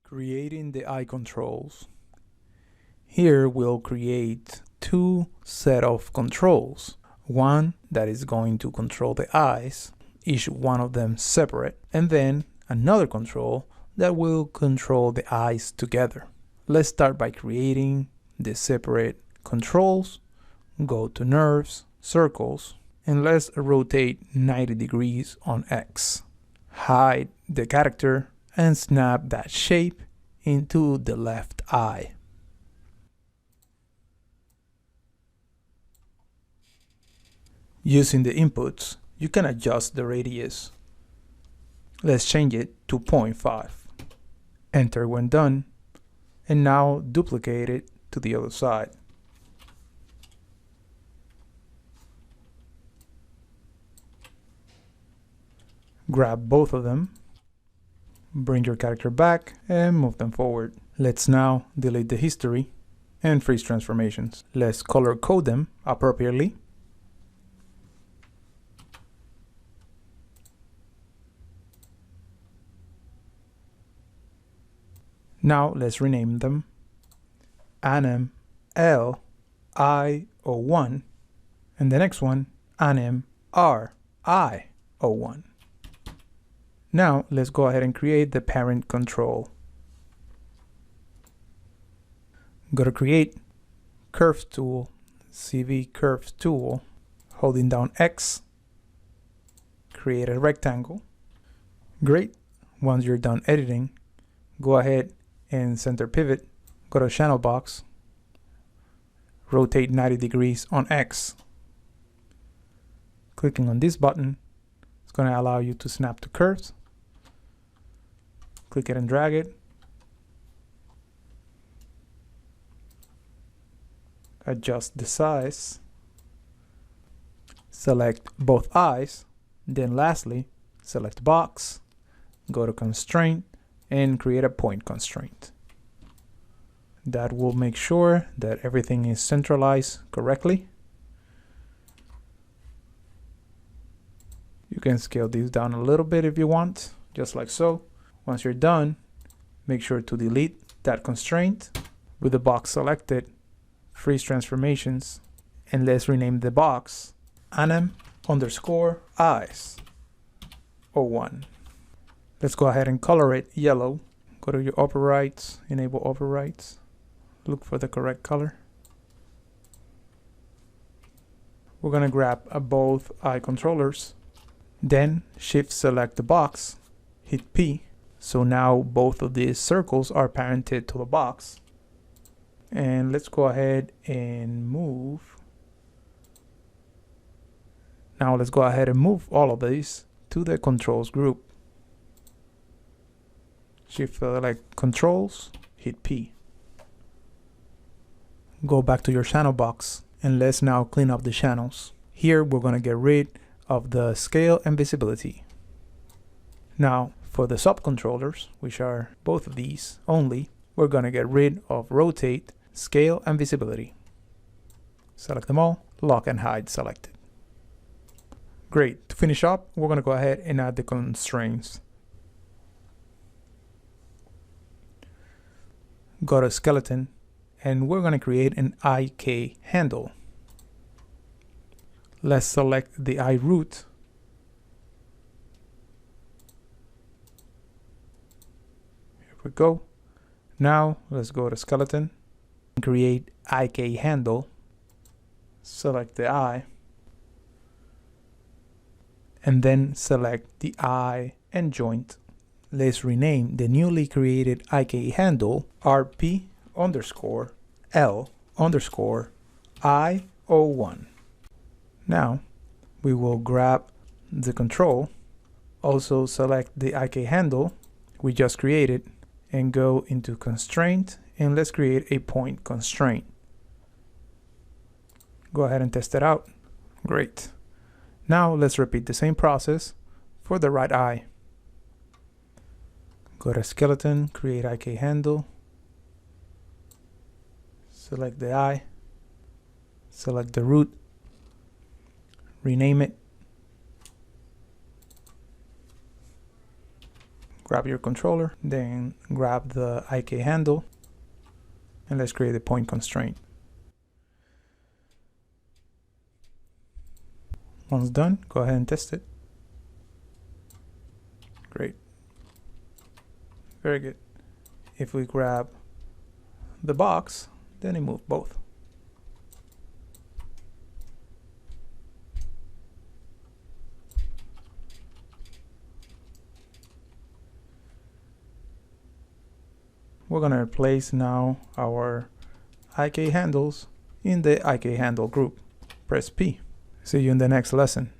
Creating the eye controls. Here we'll create two set of controls. One that is going to control the eyes, each one of them separate, and then another control that will control the eyes together. Let's start by creating the separate controls. Go to Nerves, Circles, and let's rotate 90 degrees on X. Hide the character and snap that shape into the left eye. Using the inputs, you can adjust the radius. Let's change it to 0.5. Enter when done, and now duplicate it to the other side. Grab both of them, bring your character back, and move them forward. Let's now delete the history and freeze transformations. Let's color code them appropriately. Now let's rename them Anim L-I-O-1 and the next one Anim R-I-O-1. Now let's go ahead and create the parent control. Go to Create, Curves Tool, CV Curves Tool, holding down X, create a rectangle. Great. Once you're done editing, go ahead and center pivot, go to Channel Box, rotate 90 degrees on X. Clicking on this button, it's going to allow you to snap to curves. Click it and drag it. Adjust the size. Select both eyes. Then lastly, select Box, go to Constraint, and create a point constraint. That will make sure that everything is centralized correctly. You can scale these down a little bit if you want, just like so. Once you're done, make sure to delete that constraint. With the box selected, freeze transformations, and let's rename the box Anim_eyes01. Let's go ahead and color it yellow. Go to your overrides, enable overrides. Look for the correct color. We're gonna grab both eye controllers. Then shift select the box, hit P. So now both of these circles are parented to the box. And let's go ahead and move. Now let's go ahead and move all of these to the controls group. Shift select controls, hit P. Go back to your channel box and let's now clean up the channels. Here we're going to get rid of the scale and visibility. Now for the subcontrollers, which are both of these only, we're going to get rid of rotate, scale, and visibility. Select them all, lock and hide selected. Great. To finish up, we're going to go ahead and add the constraints. Go to skeleton, and we're going to create an IK handle. Let's select the eye root. Here we go. Now let's go to skeleton and create IK handle. Select the eye, and then select the eye and joint. Let's rename the newly created IK handle RP_L_I01. Now we will grab the control, also select the IK handle we just created, and go into constraint, and let's create a point constraint. Go ahead and test it out. Great. Now let's repeat the same process for the right eye. Go to skeleton, create IK handle, select the eye, select the root, rename it, grab your controller, then grab the IK handle, and let's create a point constraint. Once done, go ahead and test it. Great. Very good. If we grab the box, then it moves both. We're going to replace now our IK handles in the IK handle group. Press P. See you in the next lesson.